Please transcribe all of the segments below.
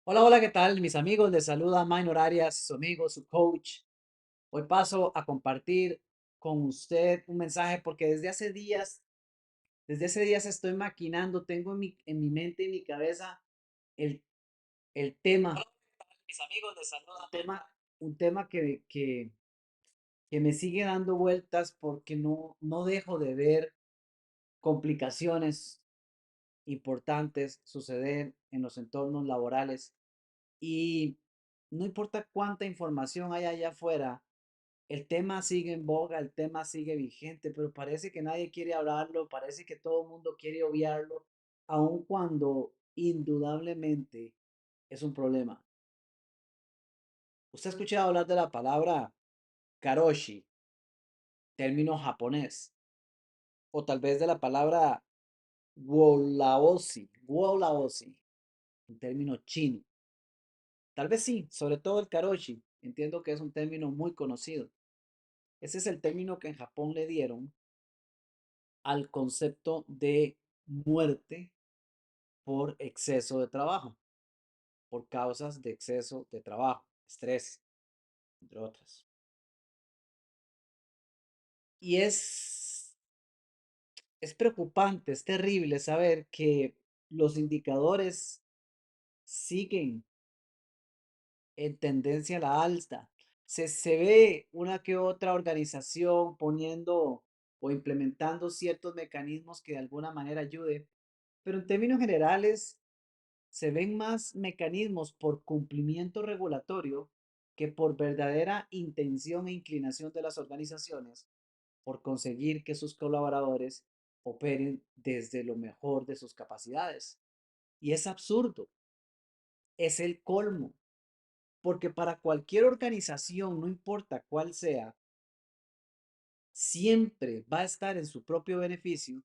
Hola, hola, ¿qué tal? Mis amigos, les saluda Minor Arias, su amigo, su coach. Hoy paso a compartir con usted un mensaje porque desde hace días estoy maquinando, tengo en mi mente, en mi cabeza, el, el tema. Hola, ¿qué tal? Mis amigos, les saluda. Un tema que me sigue dando vueltas porque no dejo de ver complicaciones importantes suceder en los entornos laborales. Y no importa cuánta información hay allá afuera, el tema sigue en boga, el tema sigue vigente, pero parece que nadie quiere hablarlo, parece que todo el mundo quiere obviarlo, aun cuando indudablemente es un problema. ¿Usted ha escuchado hablar de la palabra karoshi, término japonés? O tal vez de la palabra wolaosi, un término chino. Tal vez sí, sobre todo el karoshi. Entiendo que es un término muy conocido. Ese es el término que en Japón le dieron al concepto de muerte por exceso de trabajo, por causas de exceso de trabajo, estrés, entre otras. Y es preocupante, es terrible saber que los indicadores siguen en tendencia a la alta. Se ve una que otra organización poniendo o implementando ciertos mecanismos que de alguna manera ayuden, pero en términos generales se ven más mecanismos por cumplimiento regulatorio que por verdadera intención e inclinación de las organizaciones por conseguir que sus colaboradores operen desde lo mejor de sus capacidades. Y es absurdo, es el colmo, porque para cualquier organización, no importa cuál sea, siempre va a estar en su propio beneficio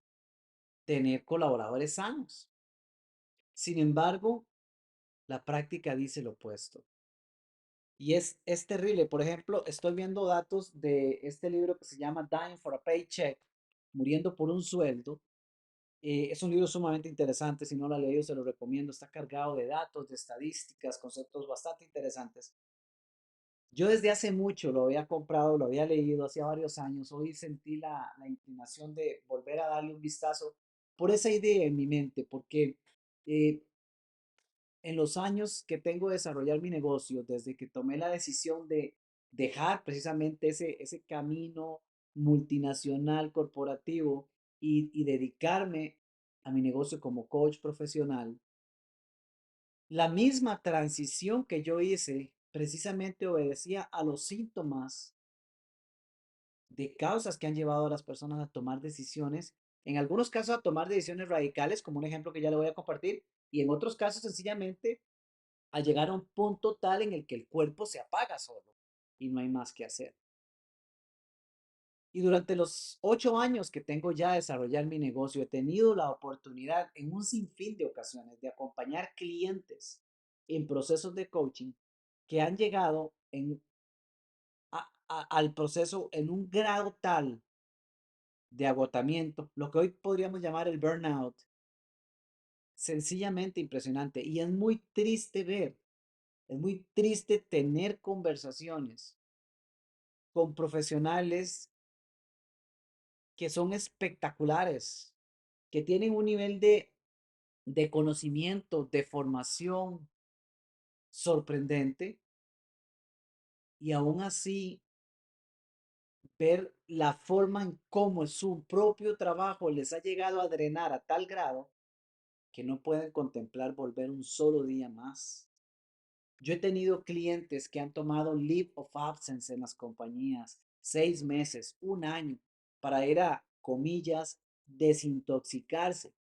tener colaboradores sanos. Sin embargo, la práctica dice lo opuesto. Y es terrible. Por ejemplo, estoy viendo datos de este libro que se llama Dying for a Paycheck, Muriendo por un sueldo. Es un libro sumamente interesante. Si no lo ha leído, se lo recomiendo. Está cargado de datos, de estadísticas, conceptos bastante interesantes. Yo desde hace mucho lo había comprado, lo había leído hace varios años. Hoy sentí la inclinación de volver a darle un vistazo por esa idea en mi mente, porque eh, en los años que tengo de desarrollar mi negocio, desde que tomé la decisión de dejar precisamente ese camino multinacional corporativo y dedicarme a mi negocio como coach profesional, la misma transición que yo hice precisamente obedecía a los síntomas de causas que han llevado a las personas a tomar decisiones, en algunos casos a tomar decisiones radicales, como un ejemplo que ya le voy a compartir, y en otros casos sencillamente a llegar a un punto tal en el que el cuerpo se apaga solo y no hay más que hacer. Y durante los 8 años que tengo ya de desarrollar mi negocio, he tenido la oportunidad en un sinfín de ocasiones de acompañar clientes en procesos de coaching que han llegado al proceso en un grado tal de agotamiento, lo que hoy podríamos llamar el burnout, sencillamente impresionante. Y es muy triste ver, es muy triste tener conversaciones con profesionales que son espectaculares, que tienen un nivel de conocimiento, de formación sorprendente, y aún así ver la forma en cómo su propio trabajo les ha llegado a drenar a tal grado que no pueden contemplar volver un solo día más. Yo he tenido clientes que han tomado leave of absence en las compañías, 6 meses, un año, para ir a, comillas, desintoxicarse,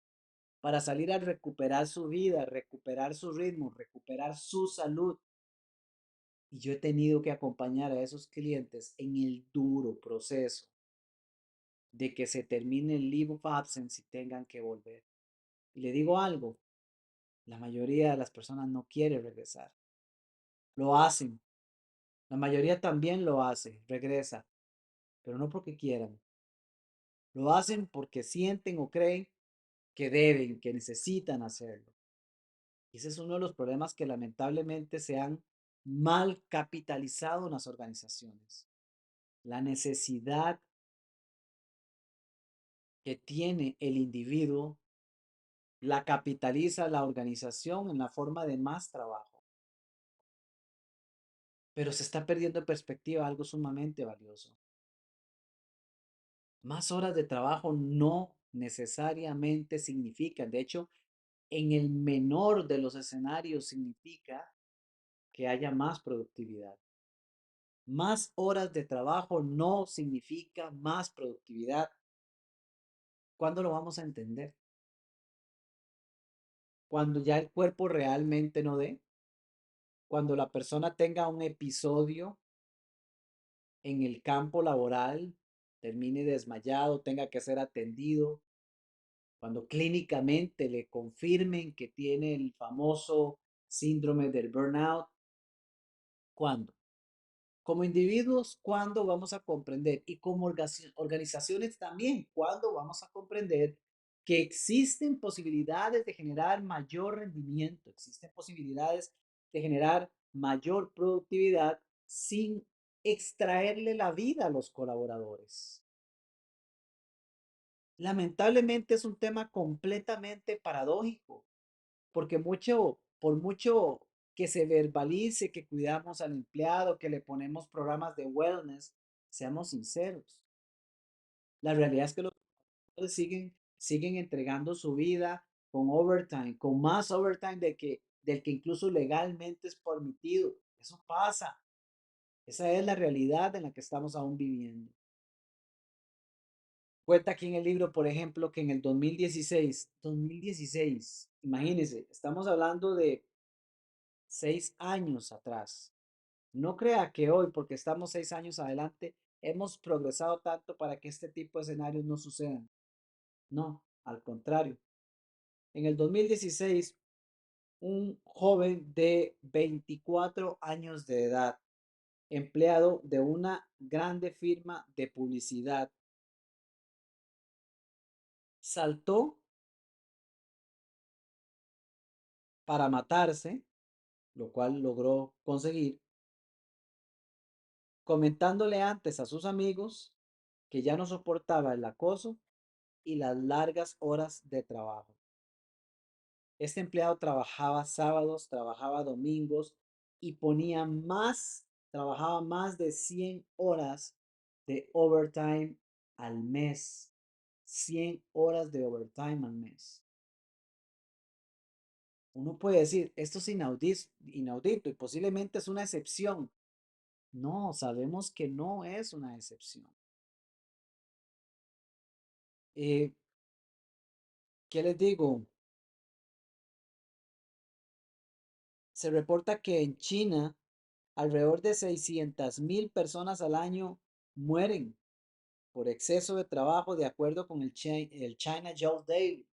para salir a recuperar su vida, recuperar su ritmo, recuperar su salud. Y yo he tenido que acompañar a esos clientes en el duro proceso de que se termine el leave of absence y tengan que volver. Y le digo algo, la mayoría de las personas no quiere regresar. Lo hacen. La mayoría también lo hace, regresa, pero no porque quieran. Lo hacen porque sienten o creen que deben, que necesitan hacerlo. Y ese es uno de los problemas que lamentablemente se han mal capitalizado en las organizaciones. La necesidad que tiene el individuo la capitaliza la organización en la forma de más trabajo, pero se está perdiendo de perspectiva algo sumamente valioso. Más horas de trabajo no necesariamente significan, de hecho, en el menor de los escenarios significa que haya más productividad. Más horas de trabajo no significa más productividad. ¿Cuándo lo vamos a entender? Cuando ya el cuerpo realmente no dé, cuando la persona tenga un episodio en el campo laboral, termine desmayado, tenga que ser atendido, cuando clínicamente le confirmen que tiene el famoso síndrome del burnout. ¿Cuándo? Como individuos, ¿cuándo vamos a comprender? Y como organizaciones también, ¿cuándo vamos a comprender que existen posibilidades de generar mayor rendimiento, existen posibilidades de generar mayor productividad sin extraerle la vida a los colaboradores? Lamentablemente es un tema completamente paradójico, porque por mucho que se verbalice que cuidamos al empleado, que le ponemos programas de wellness, seamos sinceros. La realidad es que los empleados siguen entregando su vida con overtime, con más overtime del que incluso legalmente es permitido. Eso pasa. Esa es la realidad en la que estamos aún viviendo. Cuenta aquí en el libro, por ejemplo, que en el 2016, imagínense, estamos hablando de 6 años atrás. No crea que hoy, porque estamos 6 años adelante, hemos progresado tanto para que este tipo de escenarios no sucedan. No, al contrario. En el 2016, un joven de 24 años de edad, empleado de una grande firma de publicidad, saltó para matarse, lo cual logró conseguir, comentándole antes a sus amigos que ya no soportaba el acoso y las largas horas de trabajo. Este empleado trabajaba sábados, trabajaba domingos y trabajaba más de 100 horas de overtime al mes. 100 horas de overtime al mes. Uno puede decir, esto es inaudito y posiblemente es una excepción. No, sabemos que no es una excepción. Eh, ¿Qué les digo? Se reporta que en China alrededor de 600,000 personas al año mueren por exceso de trabajo, de acuerdo con el China Job Daily.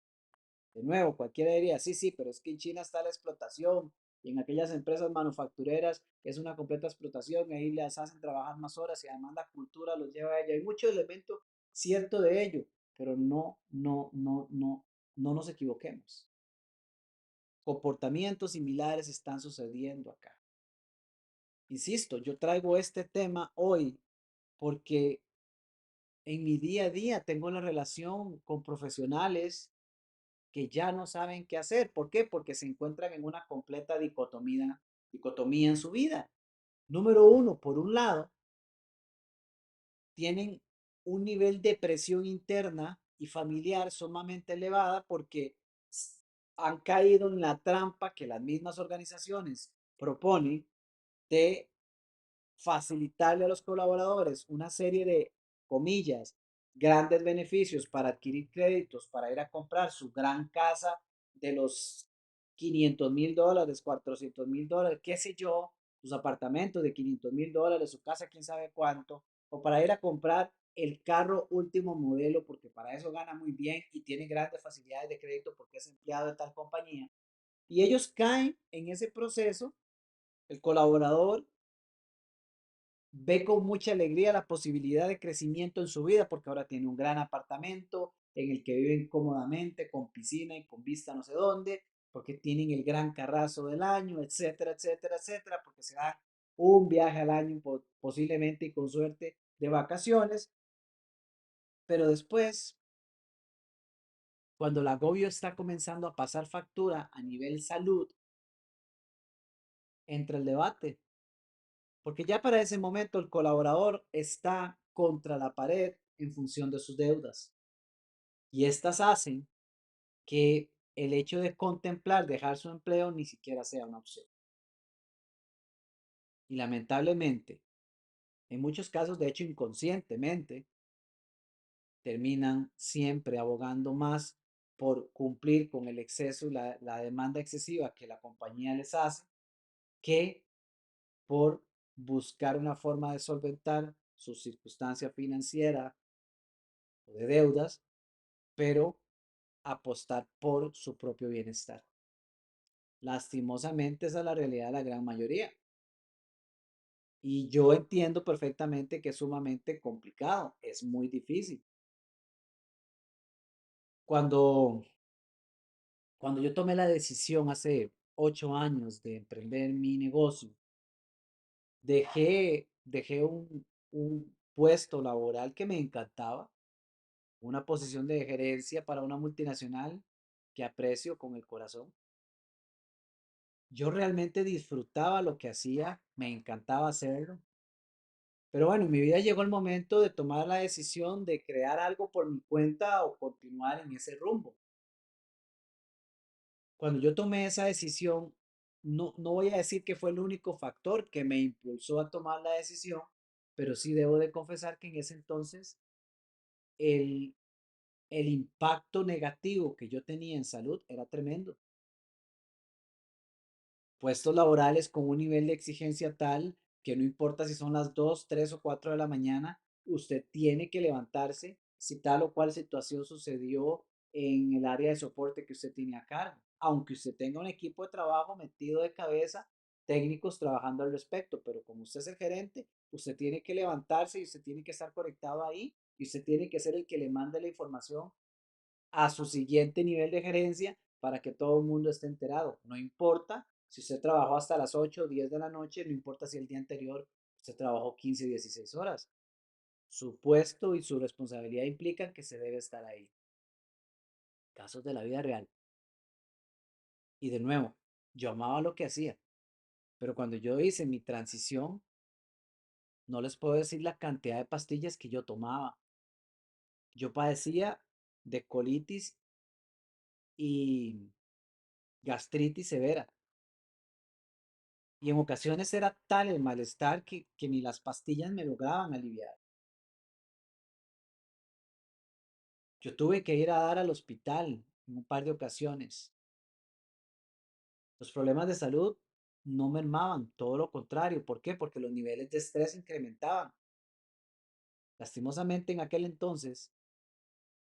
De nuevo, cualquiera diría, sí, sí, pero es que en China está la explotación y en aquellas empresas manufactureras es una completa explotación y ahí les hacen trabajar más horas y además la cultura los lleva a ello. Hay mucho elemento cierto de ello, pero no nos equivoquemos. Comportamientos similares están sucediendo acá. Insisto, yo traigo este tema hoy porque en mi día a día tengo la relación con profesionales que ya no saben qué hacer. ¿Por qué? Porque se encuentran en una completa dicotomía en su vida. Número uno, por un lado, tienen un nivel de presión interna y familiar sumamente elevada porque han caído en la trampa que las mismas organizaciones proponen de facilitarle a los colaboradores una serie de, comillas, grandes beneficios para adquirir créditos, para ir a comprar su gran casa de los $500,000, $400,000, qué sé yo, sus apartamentos de $500,000, su casa, quién sabe cuánto, o para ir a comprar el carro último modelo, porque para eso gana muy bien y tiene grandes facilidades de crédito porque es empleado de tal compañía. Y ellos caen en ese proceso, el colaborador ve con mucha alegría la posibilidad de crecimiento en su vida porque ahora tiene un gran apartamento en el que viven cómodamente, con piscina y con vista no sé dónde. porque tienen el gran carrazo del año, etcétera, etcétera, etcétera, porque se dan un viaje al año posiblemente y con suerte de vacaciones, pero después, cuando el agobio está comenzando a pasar factura a nivel salud, entra el debate, porque ya para ese momento el colaborador está contra la pared en función de sus deudas y estas hacen que el hecho de contemplar dejar su empleo ni siquiera sea una opción. Y lamentablemente, en muchos casos, de hecho inconscientemente, terminan siempre abogando más por cumplir con el exceso y la demanda excesiva que la compañía les hace que por buscar una forma de solventar su circunstancia financiera o de deudas, pero apostar por su propio bienestar. Lastimosamente esa es la realidad de la gran mayoría. Y yo entiendo perfectamente que es sumamente complicado, es muy difícil. Cuando, cuando yo tomé la decisión hace 8 años de emprender mi negocio, dejé un puesto laboral que me encantaba, una posición de gerencia para una multinacional que aprecio con el corazón. Yo realmente disfrutaba lo que hacía, me encantaba hacerlo. Pero bueno, en mi vida llegó el momento de tomar la decisión de crear algo por mi cuenta o continuar en ese rumbo. Cuando yo tomé esa decisión, no voy a decir que fue el único factor que me impulsó a tomar la decisión, pero sí debo de confesar que en ese entonces el, el impacto negativo que yo tenía en salud era tremendo. Puestos laborales con un nivel de exigencia tal que no importa si son las 2, 3 o 4 de la mañana, usted tiene que levantarse si tal o cual situación sucedió en el área de soporte que usted tiene a cargo, aunque usted tenga un equipo de trabajo metido de cabeza, técnicos trabajando al respecto, pero como usted es el gerente, usted tiene que levantarse y usted tiene que estar conectado ahí y usted tiene que ser el que le mande la información a su siguiente nivel de gerencia para que todo el mundo esté enterado. No importa si usted trabajó hasta las 8 o 10 de la noche, no importa si el día anterior usted trabajó 15 o 16 horas. Su puesto y su responsabilidad implican que se debe estar ahí. Casos de la vida real. Y de nuevo, yo amaba lo que hacía, pero cuando yo hice mi transición, no les puedo decir la cantidad de pastillas que yo tomaba. Yo padecía de colitis y gastritis severa. Y en ocasiones era tal el malestar que ni las pastillas me lograban aliviar. Yo tuve que ir a dar al hospital en un par de ocasiones. Los problemas de salud no mermaban, todo lo contrario. ¿Por qué? Porque los niveles de estrés incrementaban. Lastimosamente en aquel entonces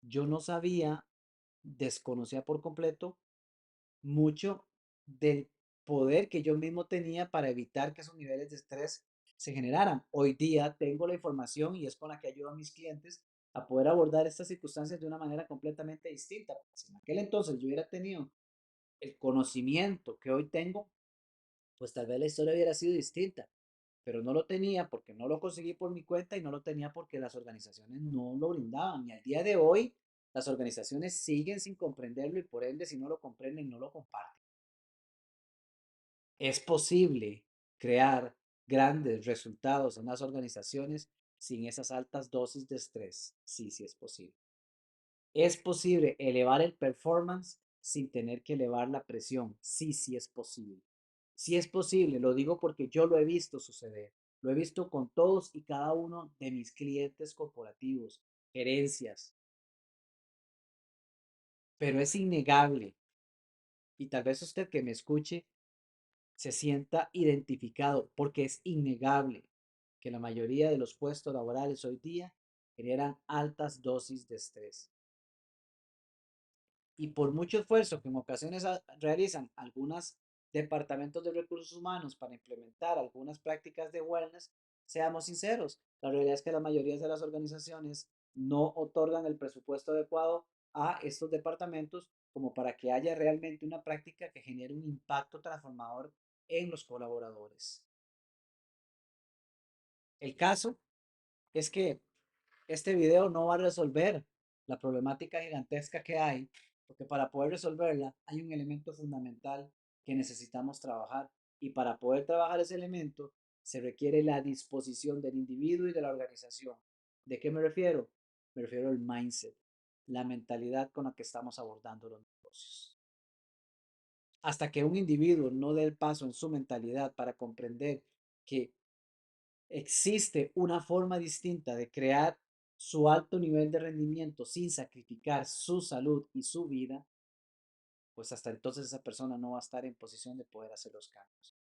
yo no sabía, desconocía por completo mucho del poder que yo mismo tenía para evitar que esos niveles de estrés se generaran. Hoy día tengo la información y es con la que ayudo a mis clientes a poder abordar estas circunstancias de una manera completamente distinta. Si en aquel entonces yo hubiera tenido el conocimiento que hoy tengo, pues tal vez la historia hubiera sido distinta, pero no lo tenía porque no lo conseguí por mi cuenta y no lo tenía porque las organizaciones no lo brindaban. Y al día de hoy, las organizaciones siguen sin comprenderlo y por ende, si no lo comprenden, no lo comparten. Es posible crear grandes resultados en las organizaciones sin esas altas dosis de estrés. Sí, sí es posible. Es posible elevar el performance sin tener que elevar la presión. Sí, sí es posible. Sí es posible, lo digo porque yo lo he visto suceder. Lo he visto con todos y cada uno de mis clientes corporativos, gerencias, pero es innegable. Y tal vez usted que me escuche se sienta identificado porque es innegable que la mayoría de los puestos laborales hoy día generan altas dosis de estrés. Y por mucho esfuerzo que en ocasiones realizan algunos departamentos de recursos humanos para implementar algunas prácticas de wellness, seamos sinceros, la realidad es que la mayoría de las organizaciones no otorgan el presupuesto adecuado a estos departamentos como para que haya realmente una práctica que genere un impacto transformador en los colaboradores. El caso es que este video no va a resolver la problemática gigantesca que hay, porque para poder resolverla hay un elemento fundamental que necesitamos trabajar. Y para poder trabajar ese elemento se requiere la disposición del individuo y de la organización. ¿De qué me refiero? Me refiero al mindset, la mentalidad con la que estamos abordando los negocios. Hasta que un individuo no dé el paso en su mentalidad para comprender que existe una forma distinta de crear su alto nivel de rendimiento sin sacrificar su salud y su vida, pues hasta entonces esa persona no va a estar en posición de poder hacer los cambios.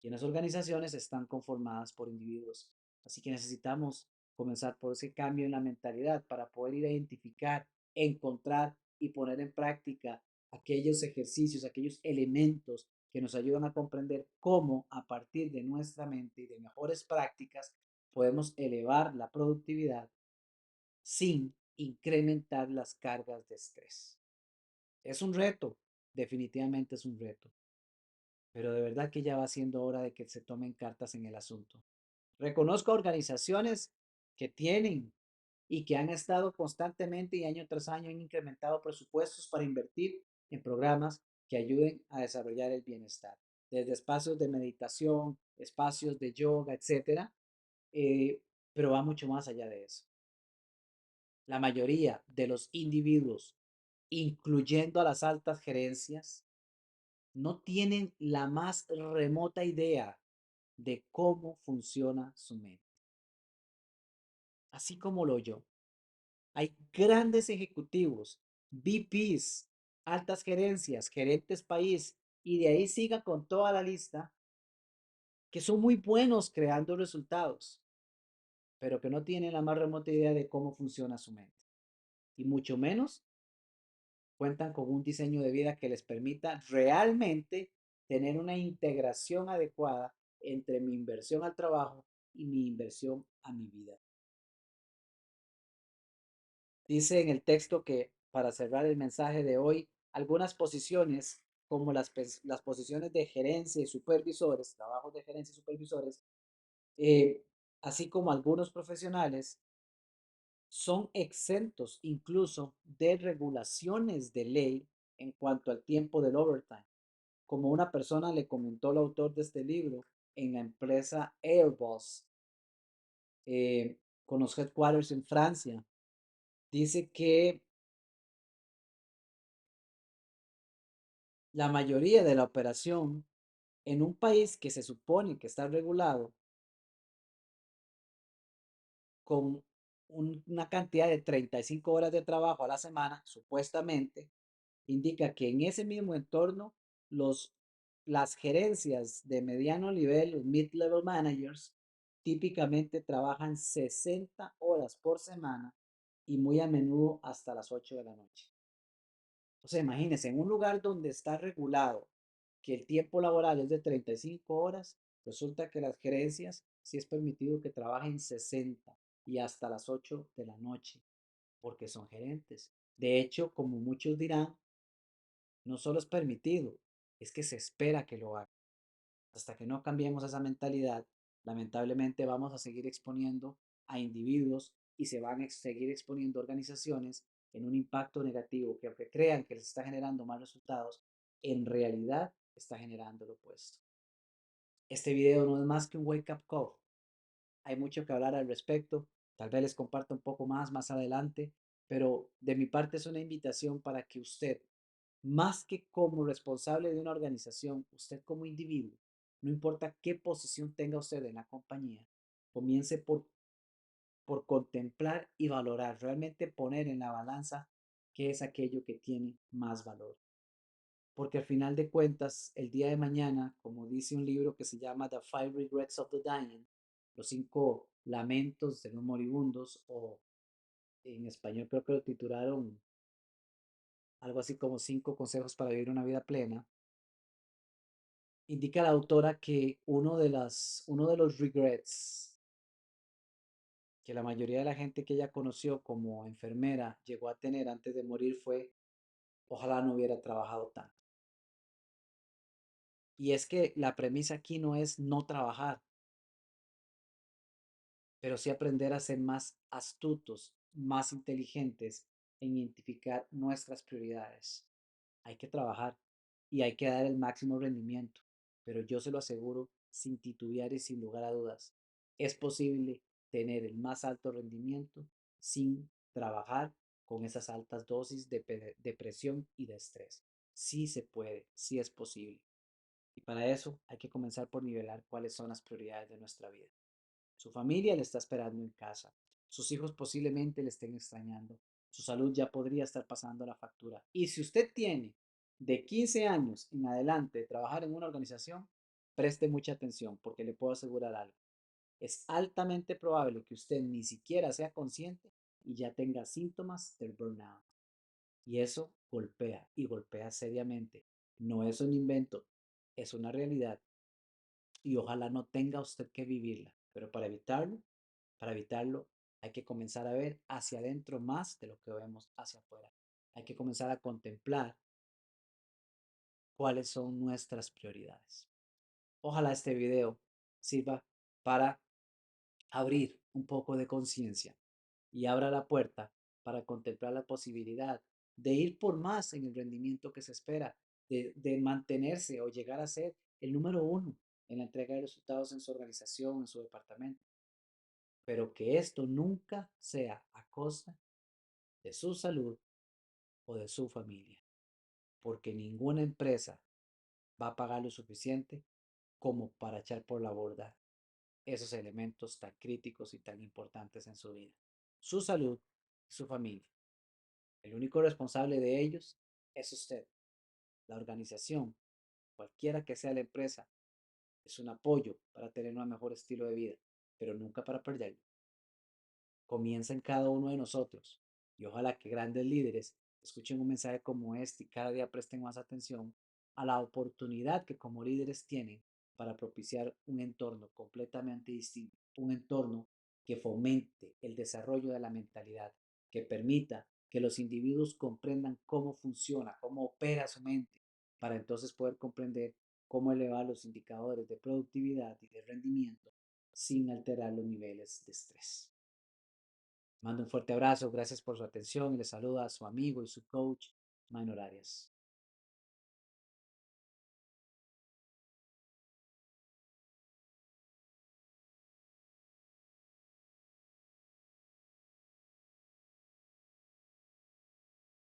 Y en las organizaciones están conformadas por individuos. Así que necesitamos comenzar por ese cambio en la mentalidad para poder identificar, encontrar y poner en práctica aquellos ejercicios, aquellos elementos que nos ayudan a comprender cómo a partir de nuestra mente y de mejores prácticas podemos elevar la productividad sin incrementar las cargas de estrés. Es un reto, definitivamente es un reto, pero de verdad que ya va siendo hora de que se tomen cartas en el asunto. Reconozco organizaciones que tienen y que han estado constantemente y año tras año han incrementado presupuestos para invertir en programas que ayuden a desarrollar el bienestar, desde espacios de meditación, espacios de yoga, etcétera, eh, pero va mucho más allá de eso. La mayoría de los individuos, incluyendo a las altas gerencias, no tienen la más remota idea de cómo funciona su mente. Así como lo oyó. Hay grandes ejecutivos, VPs, altas gerencias, gerentes país, y de ahí siga con toda la lista, que son muy buenos creando resultados, pero que no tienen la más remota idea de cómo funciona su mente. Y mucho menos cuentan con un diseño de vida que les permita realmente tener una integración adecuada entre mi inversión al trabajo y mi inversión a mi vida. Dice en el texto que, para cerrar el mensaje de hoy, algunas posiciones, como las posiciones de gerencia y supervisores, trabajos de gerencia y supervisores, eh, así como algunos profesionales, son exentos incluso de regulaciones de ley en cuanto al tiempo del overtime. Como una persona le comentó al autor de este libro en la empresa Airbus, con los headquarters en Francia, dice que la mayoría de la operación en un país que se supone que está regulado con una cantidad de 35 horas de trabajo a la semana, supuestamente, indica que en ese mismo entorno los, las gerencias de mediano nivel, los mid-level managers, típicamente trabajan 60 horas por semana y muy a menudo hasta las 8 de la noche. O sea, imagínense, en un lugar donde está regulado que el tiempo laboral es de 35 horas, resulta que las gerencias sí es permitido que trabajen 60 y hasta las 8 de la noche, porque son gerentes. De hecho, como muchos dirán, no solo es permitido, es que se espera que lo hagan. Hasta que no cambiemos esa mentalidad, lamentablemente vamos a seguir exponiendo a individuos y se van a seguir exponiendo organizaciones en un impacto negativo que aunque crean que les está generando más resultados, en realidad está generando lo opuesto. Este video no es más que un wake up call. Hay mucho que hablar al respecto. Tal vez les comparta un poco más adelante, pero de mi parte es una invitación para que usted, más que como responsable de una organización, usted como individuo, no importa qué posición tenga usted en la compañía, comience por contemplar y valorar, realmente poner en la balanza qué es aquello que tiene más valor. Porque al final de cuentas, el día de mañana, como dice un libro que se llama The Five Regrets of the Dying, los 5 lamentos de los moribundos, o en español creo que lo titularon algo así como 5 consejos para vivir una vida plena, indica la autora que uno de los regrets que la mayoría de la gente que ella conoció como enfermera llegó a tener antes de morir fue ojalá no hubiera trabajado tanto. Y es que la premisa aquí no es no trabajar, pero sí aprender a ser más astutos, más inteligentes en identificar nuestras prioridades. Hay que trabajar y hay que dar el máximo rendimiento, pero yo se lo aseguro sin titubear y sin lugar a dudas, es posible tener el más alto rendimiento sin trabajar con esas altas dosis de presión y de estrés. Sí se puede, sí es posible. Y para eso hay que comenzar por nivelar cuáles son las prioridades de nuestra vida. Su familia le está esperando en casa. Sus hijos posiblemente le estén extrañando. Su salud ya podría estar pasando la factura. Y si usted tiene de 15 años en adelante de trabajar en una organización, preste mucha atención porque le puedo asegurar algo. Es altamente probable que usted ni siquiera sea consciente y ya tenga síntomas del burnout. Y eso golpea y golpea seriamente. No es un invento, es una realidad y ojalá no tenga usted que vivirla. Pero para evitarlo, hay que comenzar a ver hacia adentro más de lo que vemos hacia afuera. Hay que comenzar a contemplar cuáles son nuestras prioridades. Ojalá este video sirva para abrir un poco de conciencia y abra la puerta para contemplar la posibilidad de ir por más en el rendimiento que se espera, de mantenerse o llegar a ser el número uno en la entrega de resultados en su organización, en su departamento, pero que esto nunca sea a costa de su salud o de su familia, porque ninguna empresa va a pagar lo suficiente como para echar por la borda esos elementos tan críticos y tan importantes en su vida. Su salud y su familia. El único responsable de ellos es usted. La organización, cualquiera que sea la empresa, es un apoyo para tener un mejor estilo de vida, pero nunca para perderlo. Comienza en cada uno de nosotros y ojalá que grandes líderes escuchen un mensaje como este y cada día presten más atención a la oportunidad que como líderes tienen para propiciar un entorno completamente distinto, un entorno que fomente el desarrollo de la mentalidad, que permita que los individuos comprendan cómo funciona, cómo opera su mente, para entonces poder comprender cómo elevar los indicadores de productividad y de rendimiento sin alterar los niveles de estrés. Mando un fuerte abrazo, gracias por su atención y le saluda a su amigo y su coach, Minor Arias.